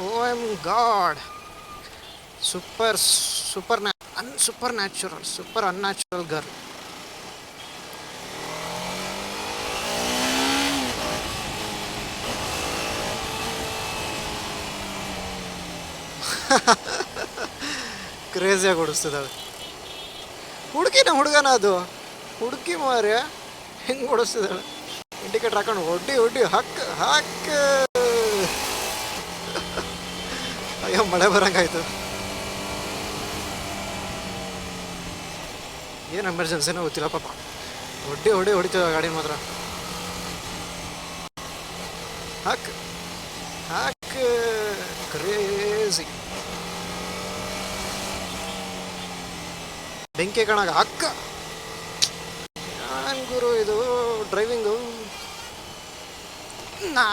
O my god. Super super super natural super unnatural girl. ಕ್ರೇಜಿಯಾಗಿ ಓಡಿಸ್ತಿದ್ದಾಳೆ. ಹುಡುಗಿನ ಹುಡುಗನ ಅದು ಹುಡುಗಿ ಮಾರ್ಯ ಹೆಂಗೆ ಓಡಿಸ್ತಿದ್ದಾಳೆ. ಇಂಡಿಕೇಟರ್ ಹಾಕೊಂಡು ಹೊಡ್ಡಿ ಹೊಡ್ಡಿ ಹಾಕ್. ಅಯ್ಯೋ ಮಳೆ ಬರಂಗಾಯ್ತು. ಏನು ಎಮರ್ಜೆನ್ಸಿನೋ ಗೊತ್ತಿಲ್ಲ ಪಾಪ. ಹೊಡಿತೀವ ಗಾಡಿ ಮಾತ್ರ. ಹಾಕ್ ಕ್ರೇಜಿ. ಬೆಂಕಿ ಕಣಗ ಅಕ್ಕ. ಏನು ಗುರು ಇದು ಡ್ರೈವಿಂಗು.